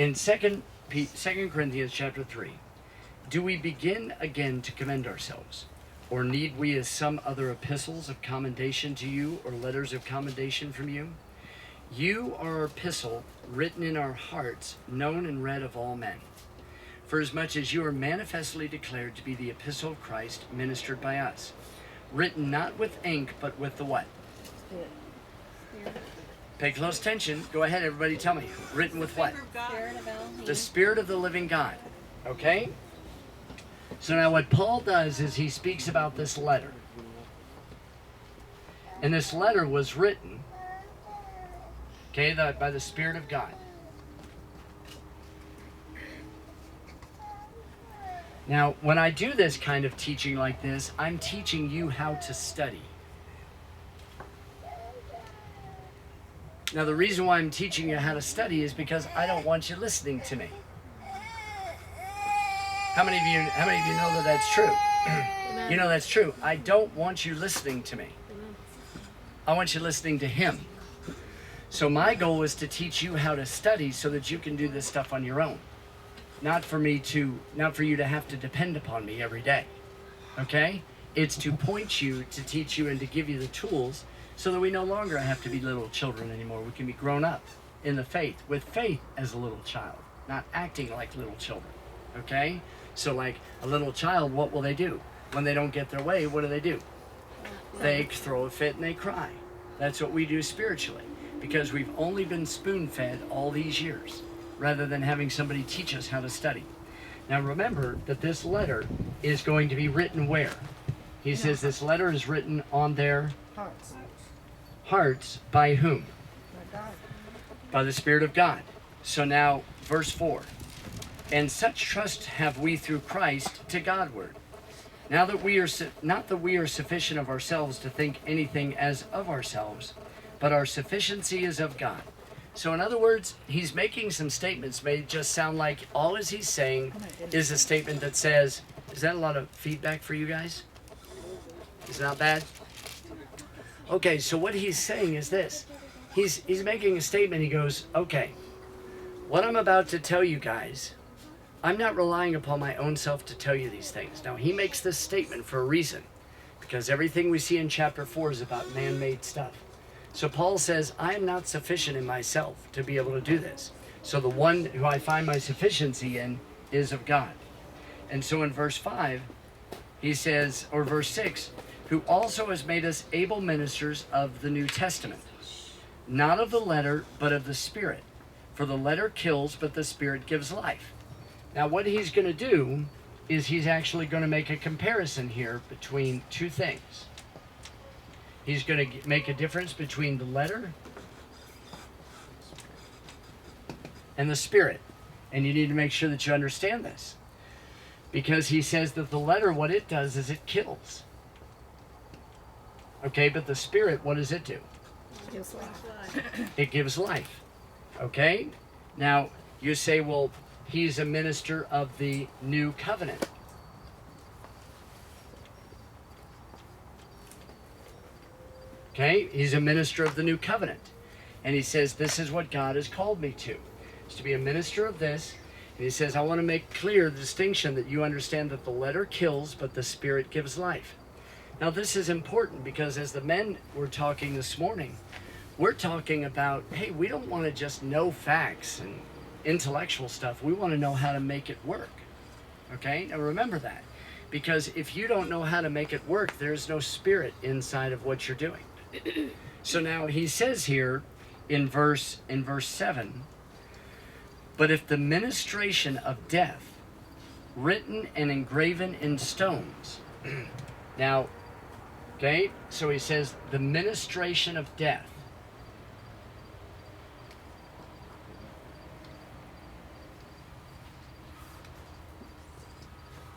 In 2 Corinthians chapter 3, do we begin again to commend ourselves? Or need we as some other epistles of commendation to you, or letters of commendation from you? You are our epistle, written in our hearts, known and read of all men. For as much as you are manifestly declared to be the epistle of Christ, ministered by us, written not with ink, but with the what? Spirit. Pay close attention. Go ahead, everybody, tell me. Written with what? Spirit of Elohim. The Spirit of the living God. Okay? So now what Paul does is he speaks about this letter. And this letter was written, okay, by the Spirit of God. Now, when I do this kind of teaching like this, I'm teaching you how to study. Now, the reason why I'm teaching you how to study is because I don't want you listening to me. How many of you know that that's true? You know that's true. I don't want you listening to me. I want you listening to him. So my goal is to teach you how to study so that you can do this stuff on your own. Not for you to have to depend upon me every day. Okay? It's to point you, to teach you, and to give you the tools so that we no longer have to be little children anymore. We can be grown up in the faith, with faith as a little child, not acting like little children. Okay? So like a little child, what will they do? When they don't get their way, what do? They throw a fit and they cry. That's what we do spiritually, because we've only been spoon-fed all these years, rather than having somebody teach us how to study. Now remember that this letter is going to be written where? He says this letter is written on their hearts by whom? By the Spirit of God. So now, verse 4. And such trust have we through Christ to Godward. Now that we are not that we are sufficient of ourselves to think anything as of ourselves, but our sufficiency is of God. So in other words, he's making some statements may just sound like all as he's saying is a statement that says, is that a lot of feedback for you guys? Is that bad? Okay, so what he's saying is this. He's making a statement. He goes, okay, what I'm about to tell you guys, I'm not relying upon my own self to tell you these things. Now, he makes this statement for a reason, because everything we see in chapter 4 is about man-made stuff. So Paul says, I am not sufficient in myself to be able to do this. So the one who I find my sufficiency in is of God. And so in verse 5, he says, or verse 6, who also has made us able ministers of the New Testament, not of the letter, but of the Spirit. For the letter kills, but the Spirit gives life. Now what he's going to do is he's actually going to make a comparison here between two things. He's going to make a difference between the letter and the Spirit. And you need to make sure that you understand this. Because he says that the letter, what it does is it kills. Okay, but the Spirit, what does it do? It gives life. It gives life. Okay? Now, you say, well, he's a minister of the new covenant. Okay? He's a minister of the new covenant. And he says, this is what God has called me to. Is to be a minister of this. And he says, I want to make clear the distinction that you understand that the letter kills, but the Spirit gives life. Now this is important because as the men were talking this morning, we're talking about, hey, we don't want to just know facts and intellectual stuff. We want to know how to make it work. Okay? Now remember that. Because if you don't know how to make it work, there's no spirit inside of what you're doing. So now he says here in verse 7, but if the ministration of death, written and engraven in stones. Now, okay, so he says the ministration of death.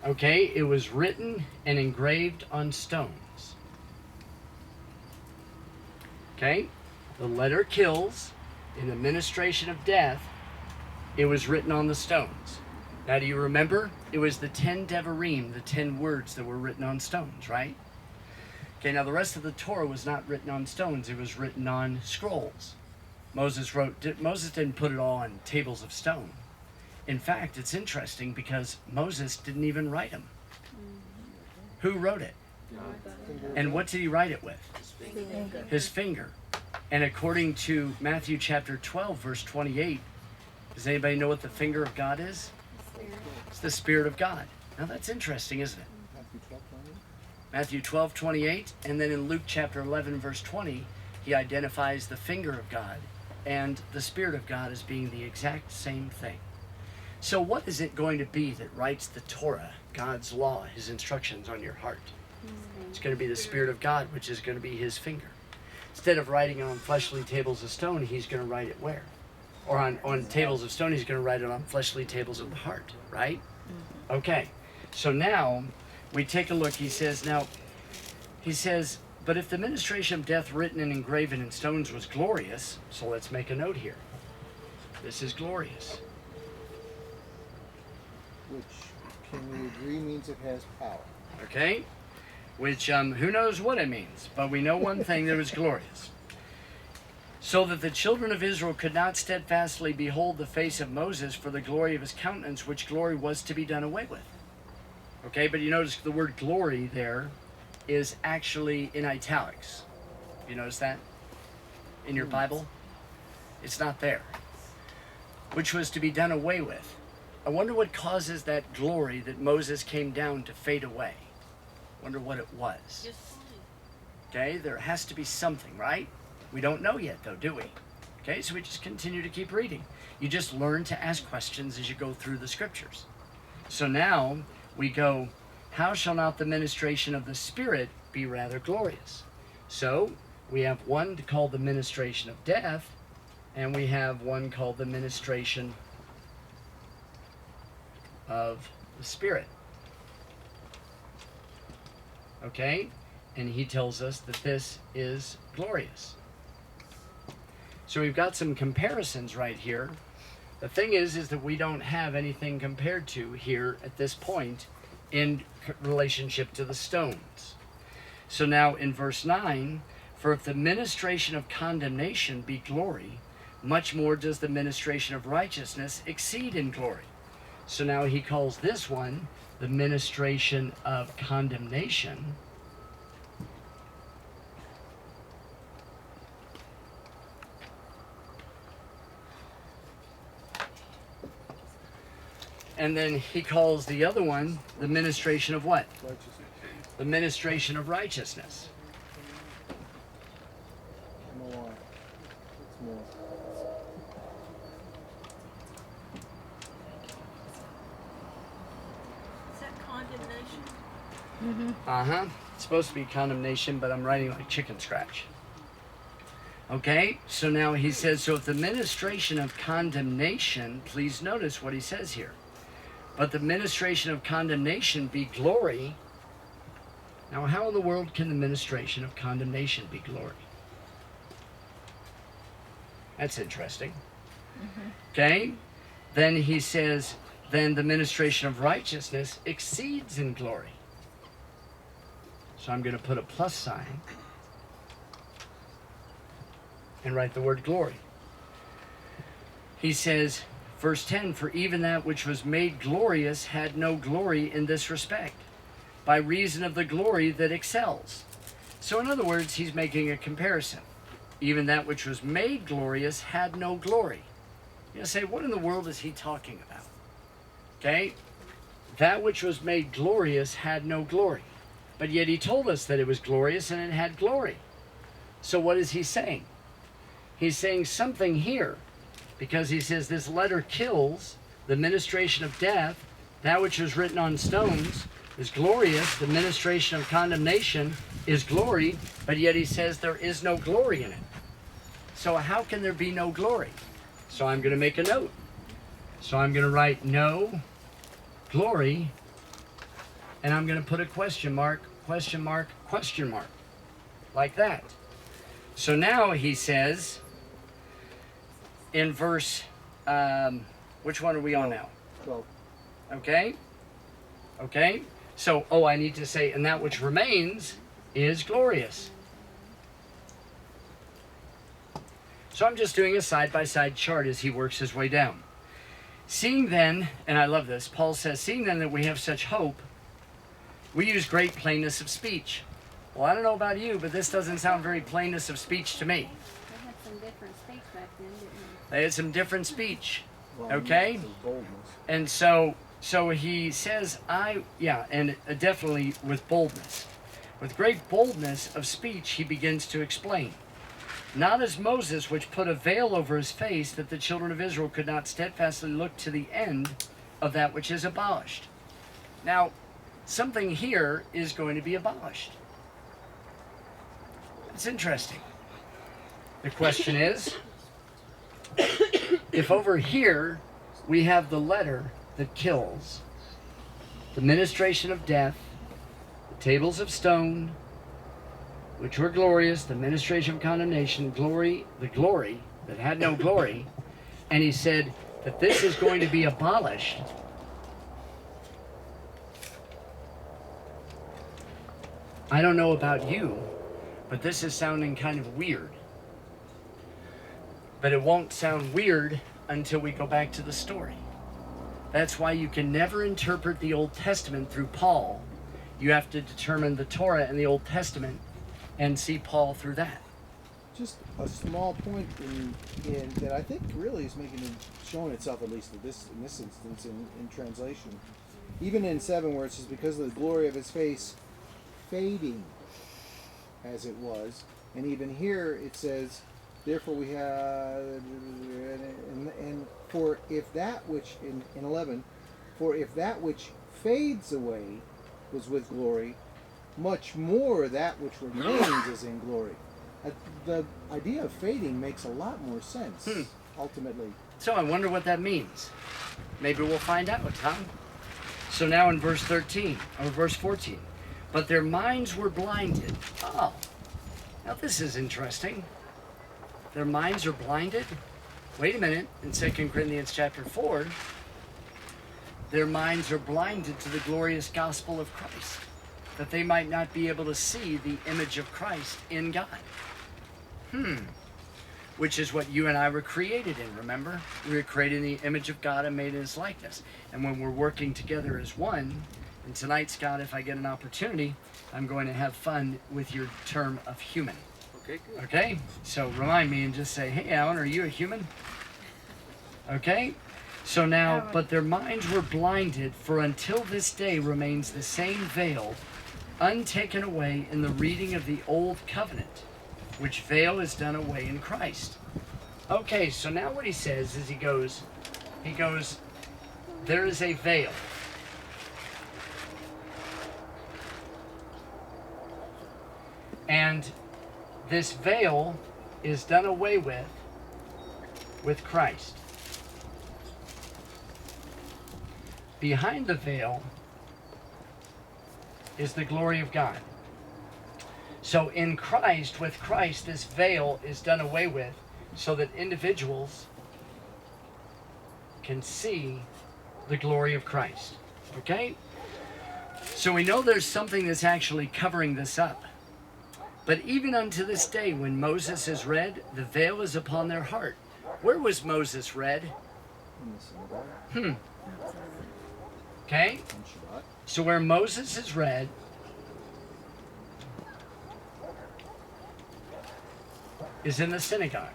Okay, it was written and engraved on stones. Okay, the letter kills. In the ministration of death, it was written on the stones. Now, do you remember? It was the 10 devarim, the 10 words that were written on stones, right? Okay, now the rest of the Torah was not written on stones. It was written on scrolls. Moses didn't put it all on tables of stone. In fact, it's interesting because Moses didn't even write them. Who wrote it? And what did he write it with? His finger. And according to Matthew chapter 12, verse 28, does anybody know what the finger of God is? It's the Spirit of God. Now that's interesting, isn't it? Matthew 12, 28, and then in Luke chapter 11, verse 20, he identifies the finger of God and the Spirit of God as being the exact same thing. So what is it going to be that writes the Torah, God's law, his instructions on your heart? It's going to be the Spirit of God, which is going to be his finger. Instead of writing it on fleshly tables of stone, he's going to write it where? Or on tables of stone, he's going to write it on fleshly tables of the heart, right? Okay, so now we take a look. He says, but if the ministration of death written and engraven in stones was glorious, so let's make a note here. This is glorious. Which, can we agree, means it has power? Okay? Which, who knows what it means, but we know one thing, that it was glorious. So that the children of Israel could not steadfastly behold the face of Moses for the glory of his countenance, which glory was to be done away with. Okay, but you notice the word glory there is actually in italics. You notice that? In your Bible? It's not there. Which was to be done away with. I wonder what causes that glory that Moses came down to fade away. Wonder what it was. Okay, there has to be something, right? We don't know yet though, do we? Okay, so we just continue to keep reading. You just learn to ask questions as you go through the scriptures. So now we go, how shall not the ministration of the Spirit be rather glorious? So we have one called the ministration of death, and we have one called the ministration of the Spirit. Okay? And he tells us that this is glorious. So we've got some comparisons right here. The thing is that we don't have anything compared to here at this point in relationship to the stones. So now in verse 9, for if the ministration of condemnation be glory, much more does the ministration of righteousness exceed in glory. So now he calls this one the ministration of condemnation. And then he calls the other one the ministration of what? Righteousness. The ministration of righteousness. More. It's more. Is that condemnation? Uh-huh. It's supposed to be condemnation, but I'm writing like chicken scratch. Okay, so now he says, so if the ministration of condemnation, please notice what he says here. But the ministration of condemnation be glory. Now, how in the world can the ministration of condemnation be glory? That's interesting. Okay, then he says, then the ministration of righteousness exceeds in glory. So I'm going to put a plus sign and write the word glory. He says, verse 10, for even that which was made glorious had no glory in this respect, by reason of the glory that excels. So in other words, he's making a comparison. Even that which was made glorious had no glory. You say, what in the world is he talking about? Okay, that which was made glorious had no glory. But yet he told us that it was glorious and it had glory. So what is he saying? He's saying something here, because he says this letter kills the ministration of death. That which was written on stones is glorious. The ministration of condemnation is glory, but yet he says there is no glory in it. So how can there be no glory? So I'm going to make a note. So I'm going to write no glory, and I'm going to put a question mark, question mark, question mark, like that. So now he says in verse, which one are we on now? 12. Okay. Okay. So, I need to say, and that which remains is glorious. So I'm just doing a side-by-side chart as he works his way down. Seeing then, and I love this, Paul says, seeing then that we have such hope, we use great plainness of speech. Well, I don't know about you, but this doesn't sound very plainness of speech to me. They had some different speech back then, didn't They had some different speech, Well, okay? it's boldness. And so he says, definitely with boldness. With great boldness of speech, he begins to explain. Not as Moses, which put a veil over his face, that the children of Israel could not steadfastly look to the end of that which is abolished. Now, something here is going to be abolished. It's interesting. The question is, if over here we have the letter that kills, the ministration of death, the tables of stone, which were glorious, the ministration of condemnation, the glory that had no glory, and he said that this is going to be abolished. I don't know about you, but this is sounding kind of weird. But it won't sound weird until we go back to the story. That's why you can never interpret the Old Testament through Paul. You have to determine the Torah and the Old Testament and see Paul through that. Just a small point in that I think really is showing itself, at least in this instance, in translation. Even in 7, where it says, because of the glory of his face fading as it was, and even here it says, therefore we have, and for if that which, in 11, for if that which fades away was with glory, much more that which remains is in glory. The idea of fading makes a lot more sense, ultimately. So I wonder what that means. Maybe we'll find out, huh? So now in verse 13, or verse 14, but their minds were blinded. Oh, now this is interesting. Their minds are blinded? Wait a minute, in 2 Corinthians chapter 4, their minds are blinded to the glorious gospel of Christ, that they might not be able to see the image of Christ in God. Which is what you and I were created in, remember? We were created in the image of God and made in his likeness. And when we're working together as one, and tonight, Scott, if I get an opportunity, I'm going to have fun with your term of human. Okay, good. Okay? So remind me and just say, hey, Alan, are you a human? Okay? So now, but their minds were blinded, for until this day remains the same veil, untaken away in the reading of the old covenant, which veil is done away in Christ. Okay, so now what he says is he goes, there is a veil. And this veil is done away with Christ. Behind the veil is the glory of God. So in Christ, with Christ, this veil is done away with so that individuals can see the glory of Christ. Okay? So we know there's something that's actually covering this up. But even unto this day, when Moses is read, the veil is upon their heart. Where was Moses read? In the synagogue, Okay? on Shabbat. So where Moses is read, is in the synagogue.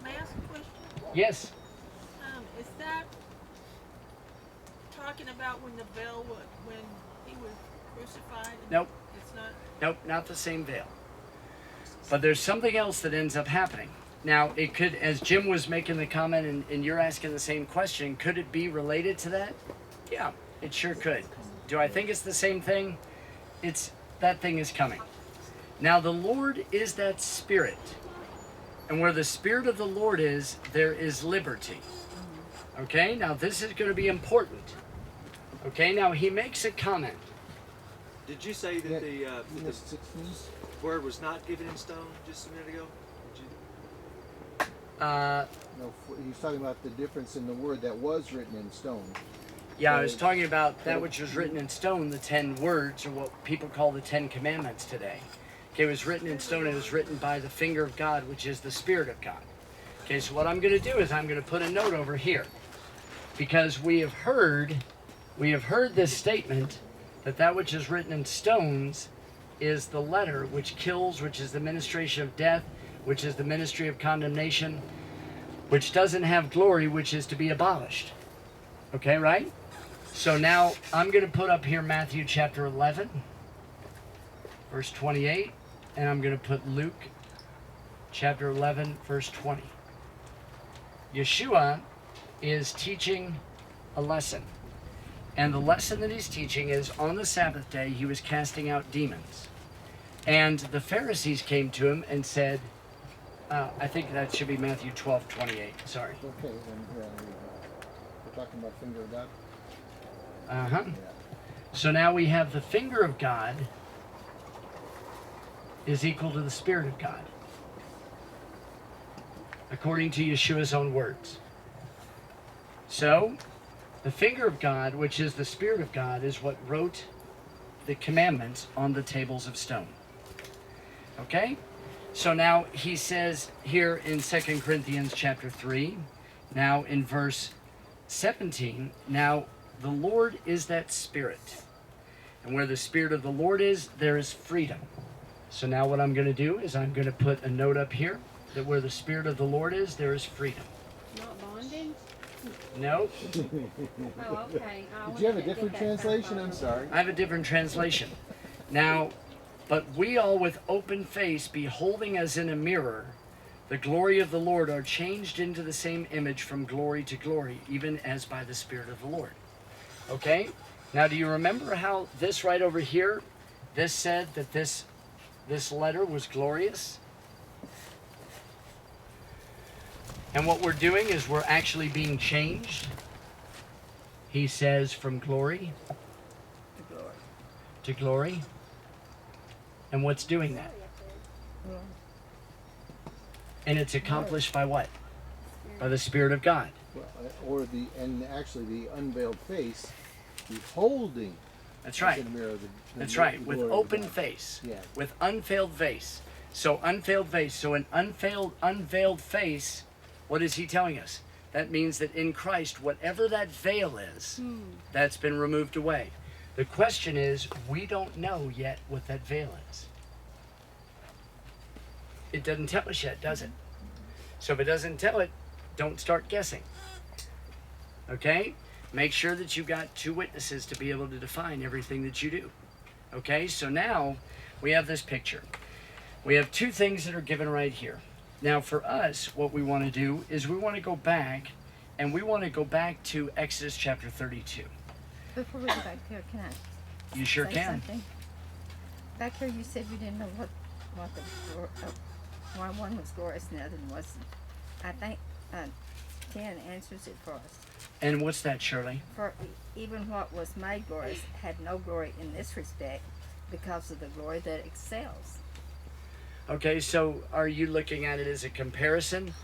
May I ask a question? Yes. Is that talking about when the veil was, when he was crucified? Nope. It's not. Nope, not the same veil. But there's something else that ends up happening. Now, it could, as Jim was making the comment and you're asking the same question, could it be related to that? Yeah, it sure could. Do I think it's the same thing? That thing is coming. Now, the Lord is that Spirit. And where the Spirit of the Lord is, there is liberty. Okay, now this is going to be important. Okay, now he makes a comment. Did you say that Yeah, the missed 16? word was not given in stone just a minute ago? Did you? No, he's talking about the difference in the word that was written in stone. Yeah, I was talking about that which was written in stone, the 10 words, or what people call the 10 Commandments today. Okay, it was written in stone, it was written by the finger of God, which is the Spirit of God. Okay, so what I'm going to do is I'm going to put a note over here, because we have heard this statement that that which is written in stones is the letter which kills, which is the ministration of death, which is the ministry of condemnation, which doesn't have glory, which is to be abolished. Okay, right? So now I'm going to put up here Matthew chapter 11, verse 28, and I'm going to put Luke chapter 11, verse 20. Yeshua is teaching a lesson. And the lesson that he's teaching is on the Sabbath day, he was casting out demons. And the Pharisees came to him and said, I think that should be Matthew 12, 28. Sorry. Okay, then here we go. We're talking about finger of God. Uh-huh. Yeah. So now we have the finger of God is equal to the Spirit of God, according to Yeshua's own words. So, the finger of God, which is the Spirit of God, is what wrote the commandments on the tables of stone. Okay? So now he says here in 2 Corinthians chapter 3, now in verse 17, now the Lord is that Spirit. And where the Spirit of the Lord is, there is freedom. So now what I'm going to do is I'm going to put a note up here that where the Spirit of the Lord is, there is freedom. Not bondage? No, Oh, okay. Did you have a different translation? I'm sorry. I have a different translation. Now, but we all with open face, beholding as in a mirror, the glory of the Lord, are changed into the same image from glory to glory, even as by the Spirit of the Lord. Okay? Now, do you remember how this right over here, this said that this letter was glorious? And what we're doing is we're actually being changed. He says from glory to glory. And what's doing that? And it's accomplished by what? By the Spirit of God. Well, actually the unveiled face, beholding. That's right. as in a mirror That's right. With glory of open God. face. Yeah. With unveiled face. So unveiled face. So an unveiled face, what is he telling us? That means that in Christ, whatever that veil is, that's been removed away. The question is, we don't know yet what that veil is. It doesn't tell us yet, does it? So if it doesn't tell it, don't start guessing. Okay? Make sure that you've got two witnesses to be able to define everything that you do. Okay? So now we have this picture. We have two things that are given right here. Now for us, what we want to do is we want to go back, and we want to go back to Exodus chapter 32. Before we go back there, can I You sure say can. something? Back here you said you didn't know what why one was glorious and the other one wasn't. I think Ken answers it for us. And what's that, Shirley? For even what was made glorious had no glory in this respect because of the glory that excels. Okay, so are you looking at it as a comparison?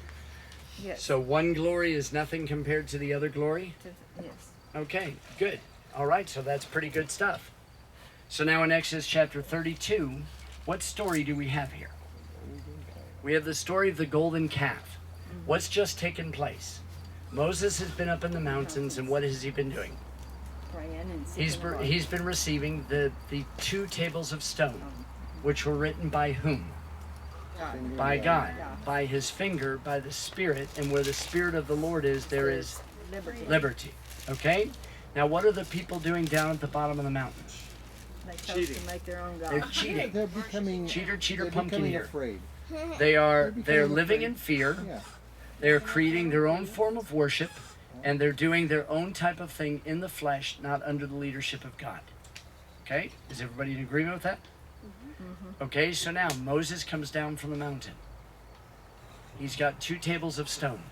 Yes. So one glory is nothing compared to the other glory? Yes. Okay, good. All right, so that's pretty good stuff. So now in Exodus chapter 32, what story do we have here? We have the story of the golden calf. What's just taken place? Moses has been up in the mountains, and what has he been doing? Praying and He's been receiving the two tables of stone, which were written by whom? By God, by his finger, by the Spirit, and where the Spirit of the Lord is, there is liberty. Okay? Now what are the people doing down at the bottom of the mountain? They chose to make their own They're God. cheating. They're becoming Cheater, they're pumpkin becoming ear. afraid. They're becoming living afraid. in fear. Yeah. They're creating their own form of worship, and they're doing their own type of thing in the flesh, not under the leadership of God. Okay? Is everybody in agreement with that? Okay, so now Moses comes down from the mountain. He's got two tables of stone.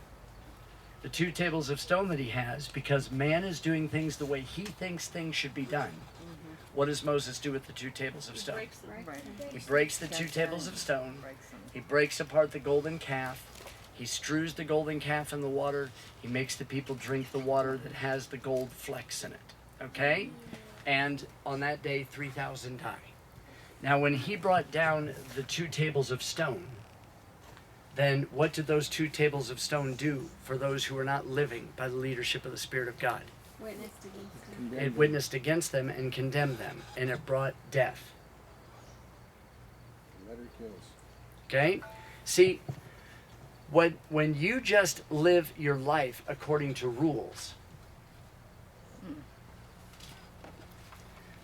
The two tables of stone that he has, because man is doing things the way he thinks things should be done. What does Moses do with the two tables of stone? He breaks the two tables of stone. He breaks apart the golden calf. He strews the golden calf in the water. He makes the people drink the water that has the gold flecks in it. Okay? And on that day, 3,000 die. Now, when he brought down the two tables of stone, then what did those 2 tables of stone do for those who were not living by the leadership of the Spirit of God? Witnessed against him. Condemned It them. witnessed against them and condemned them, and it brought death. Letter kills. Okay? See, when you just live your life according to rules,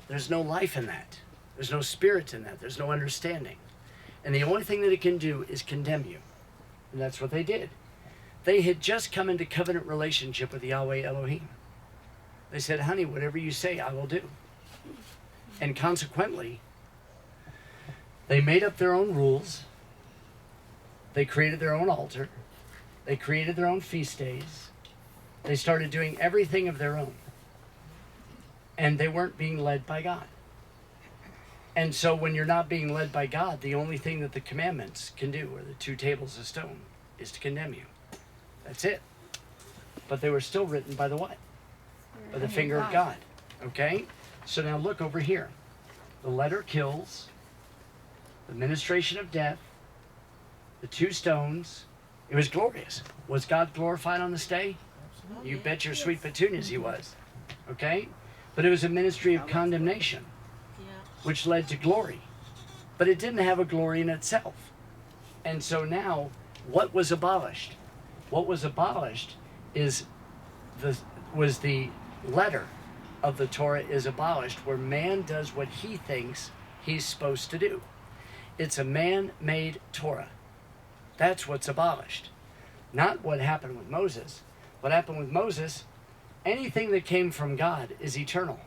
there's no life in that. There's no spirit in that. There's no understanding. And the only thing that it can do is condemn you. And that's what they did. They had just come into covenant relationship with Yahweh Elohim. They said, honey, whatever you say, I will do. And consequently, they made up their own rules. They created their own altar. They created their own feast days. They started doing everything of their own. And they weren't being led by God. And so when you're not being led by God, the only thing that the commandments can do, or the 2 tables of stone, is to condemn you. That's it. But they were still written by the what? By the finger of God. Okay? So now look over here. The letter kills, the ministration of death, the 2 stones. It was glorious. Was God glorified on this day? You bet your sweet petunias he was. Okay? But it was a ministry of condemnation, Yeah. which led to glory. But it didn't have a glory in itself. And so now, what was abolished? What was abolished was the letter of the Torah is abolished, where man does what he thinks he's supposed to do. It's a man-made Torah. That's what's abolished. Not what happened with Moses. What happened with Moses, anything that came from God is eternal.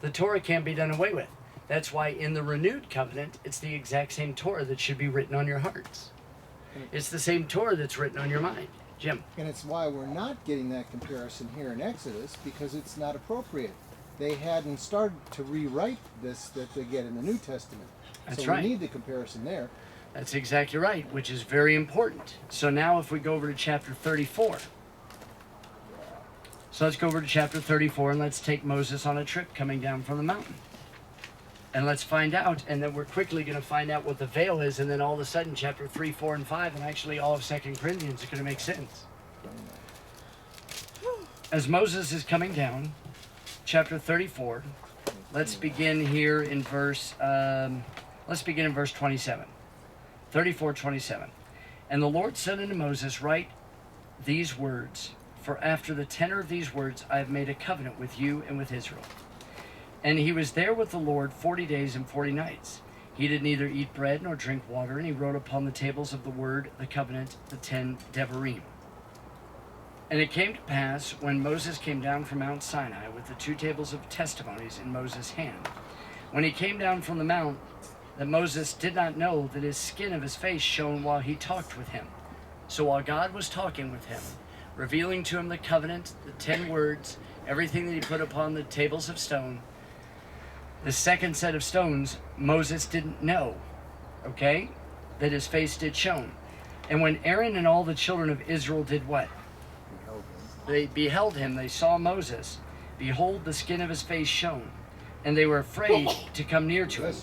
The Torah can't be done away with. That's why in the renewed covenant, it's the exact same Torah that should be written on your hearts. It's the same Torah that's written on your mind. Jim. And it's why we're not getting that comparison here in Exodus, because it's not appropriate. They hadn't started to rewrite this that they get in the New Testament. That's so right. we need the comparison there. That's exactly right, which is very important. So now if we go over to chapter 34. So let's go over to chapter 34 and let's take Moses on a trip coming down from the mountain. And let's find out, and then we're quickly going to find out what the veil is, and then all of a sudden chapter 3, 4, and 5, and actually all of 2 Corinthians are going to make sense. As Moses is coming down, chapter 34, let's begin here in verse 27. 34:27. And the Lord said unto Moses, write these words, for after the tenor of these words I have made a covenant with you and with Israel. And he was there with the Lord 40 days and 40 nights. He did neither eat bread nor drink water, and he wrote upon the tables of the word, the covenant, the 10 Devarim. And it came to pass, when Moses came down from Mount Sinai with the 2 tables of testimonies in Moses' hand, when he came down from the mount, that Moses did not know that his skin of his face shone while he talked with him. So while God was talking with him, revealing to him the covenant, the 10 words, everything that he put upon the tables of stone, the second set of stones, Moses didn't know, okay, that his face did shone. And when Aaron and all the children of Israel did what? They beheld him, they saw Moses. Behold, the skin of his face shone, and they were afraid to come near to him.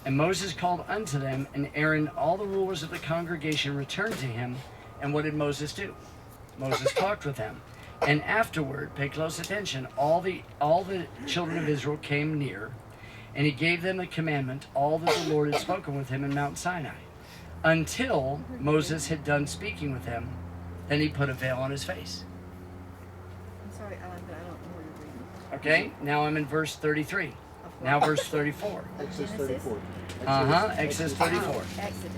And Moses called unto them, and Aaron, all the rulers of the congregation, returned to him. And what did Moses do? Moses talked with them. And afterward, pay close attention, all the children of Israel came near, and he gave them the commandment, all that the Lord had spoken with him in Mount Sinai, until Moses had done speaking with them. Then he put a veil on his face. I'm sorry, Alan, but I don't know where you're reading. Okay, now I'm in verse 33. Now verse 34. Exodus 34. Exodus 34. Exodus.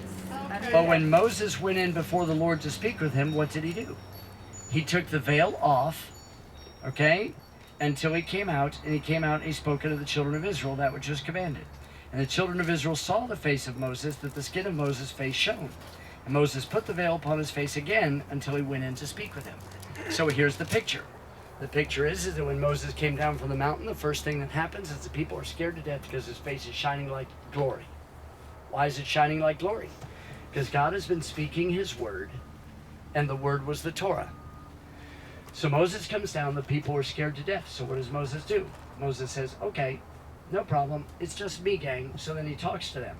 But when Moses went in before the Lord to speak with him, what did he do? He took the veil off, okay, until he came out, and he spoke unto the children of Israel that which was commanded. And the children of Israel saw the face of Moses, that the skin of Moses' face shone. And Moses put the veil upon his face again until he went in to speak with him. So here's the picture. The picture is that when Moses came down from the mountain, the first thing that happens is the people are scared to death because his face is shining like glory. Why is it shining like glory? Because God has been speaking his word, and the word was the Torah. So Moses comes down, the people are scared to death. So what does Moses do? Moses says, okay, no problem, it's just me, gang. So then he talks to them.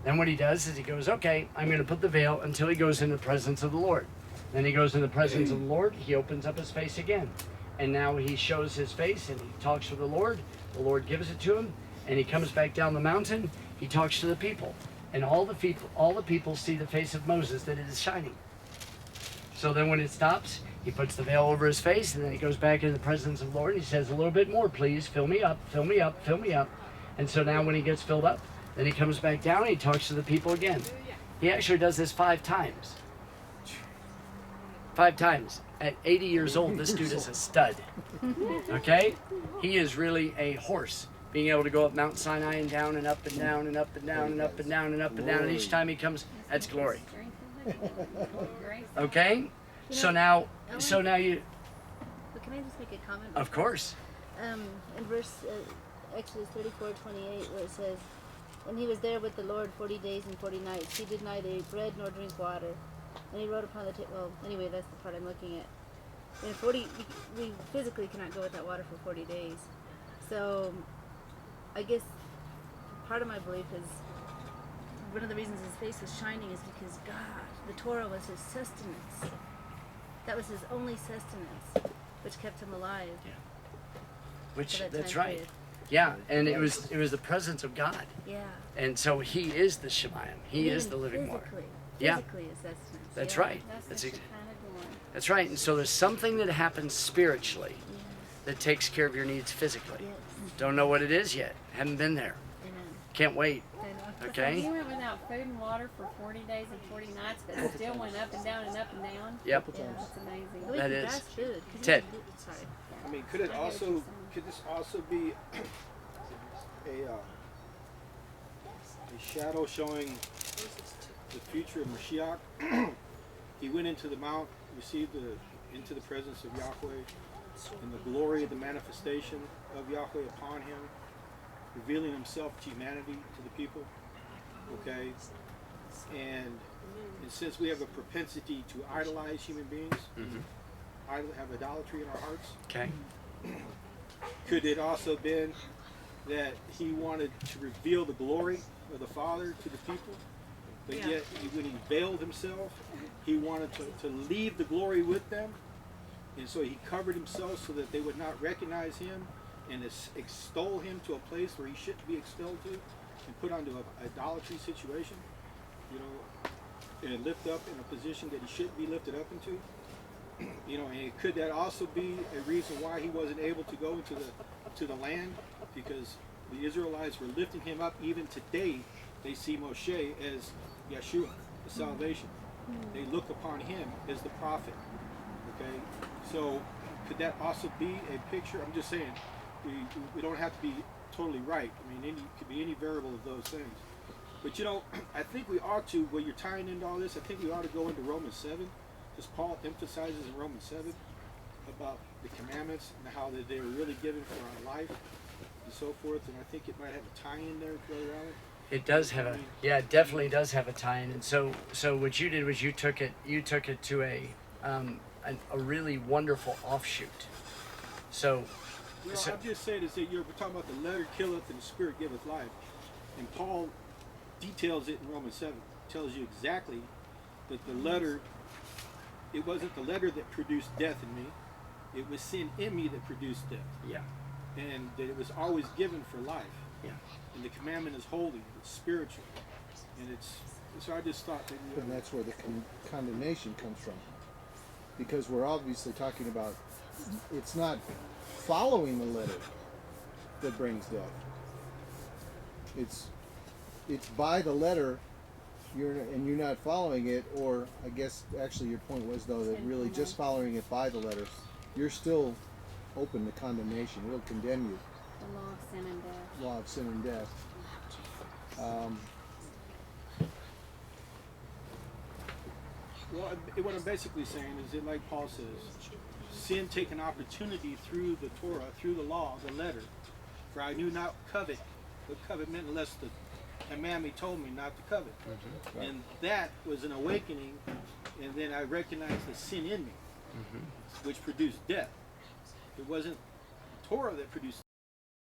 Then what he does is he goes, okay, I'm going to put the veil until he goes in the presence of the Lord. Then he goes in the presence of the Lord. He opens up his face again. And now he shows his face and he talks to the Lord. The Lord gives it to him. And he comes back down the mountain. He talks to the people. And all the people see the face of Moses, that it is shining. So then when it stops, he puts the veil over his face, and then he goes back into the presence of the Lord, and he says, a little bit more, please. Fill me up, fill me up, fill me up. And so now when he gets filled up, then he comes back down and he talks to the people again. He actually does this 5 times. 5 times. At 80 years old, this dude is a stud. Okay? He is really a horse. Being able to go up Mount Sinai and down and up and down and up and down and up and down and up and down. And each time he comes, that's glory. Okay? So now you, But can I just make a comment? of course. In verse Exodus 34:28, where it says, "And he was there with the Lord 40 days and 40 nights. He did neither eat bread nor drink water. And he wrote upon the table." Well, anyway, that's the part I'm looking at. And 40, we physically cannot go without water for 40 days. So, I guess part of my belief is one of the reasons his face was shining is because God, the Torah, was his sustenance. That was his only sustenance, which kept him alive. Yeah. Which, for that that's time right. period. Yeah, and it was the presence of God. Yeah. And so he is the Shemayim. He is the living water. Yeah. Physically his sustenance. That's yeah. right. That's That's the Shekinah glory. That's right. And so there's something that happens spiritually that takes care of your needs physically. Yes. Don't know what it is yet. Haven't been there. Amen. Can't wait. So Okay? he went without food and water for 40 days and 40 nights, but it still went up and down and up and down. Yep. Yeah. That's amazing. Well, That he is. fast food, 'cause he Ted. didn't do- sorry. I mean, could this also be a shadow showing the future of Mashiach? He went into the mount, received into the presence of Yahweh, and the glory of the manifestation of Yahweh upon him, revealing himself to humanity, to the people. Okay? And since we have a propensity to idolize human beings, have idolatry in our hearts, Okay. could it also been that he wanted to reveal the glory of the Father to the people, but yet when he veiled himself, he wanted to leave the glory with them, and so he covered himself so that they would not recognize him and extol him to a place where he shouldn't be extolled to, and put onto an idolatry situation, you know, and lift up in a position that he shouldn't be lifted up into. You know, and could that also be a reason why he wasn't able to go to the land? Because the Israelites were lifting him up. Even today, they see Moshe as Yeshua, the salvation. They look upon him as the prophet. Okay, so could that also be a picture? I'm just saying, we don't have to be totally right. I mean, it could be any variable of those things. But you know, I think we ought to, when you're tying into all this, I think we ought to go into Romans 7. Because Paul emphasizes in Romans 7 about the commandments and how that they were really given for our life and so forth. And I think it might have a tie-in there, Brother Allen. It does have a, yeah, it definitely does have a tie-in. And so what you did was you took it to a really wonderful offshoot. So, Well, I'm just saying is that we're talking about the letter killeth and the spirit giveth life. And Paul details it in Romans 7. Tells you exactly that the letter, it wasn't the letter that produced death in me. It was sin in me that produced death. yeah, And that it was always given for life. yeah. And the commandment is holy, it's spiritual. And so I just thought that And that's where the condemnation comes from. Because we're obviously talking about, it's not following the letter that brings death. It's by the letter, you're not following it, or I guess actually your point was though that really just following it by the letter, you're still open to condemnation. It'll condemn you. The law of sin and death. Law of sin and death. Well, what I'm basically saying is that, like Paul says, sin take an opportunity through the Torah, through the law, the letter. For I knew not covet, what covet meant unless the commandment told me not to covet. Mm-hmm. Right. And that was an awakening, and then I recognized the sin in me, which produced death. It wasn't Torah that produced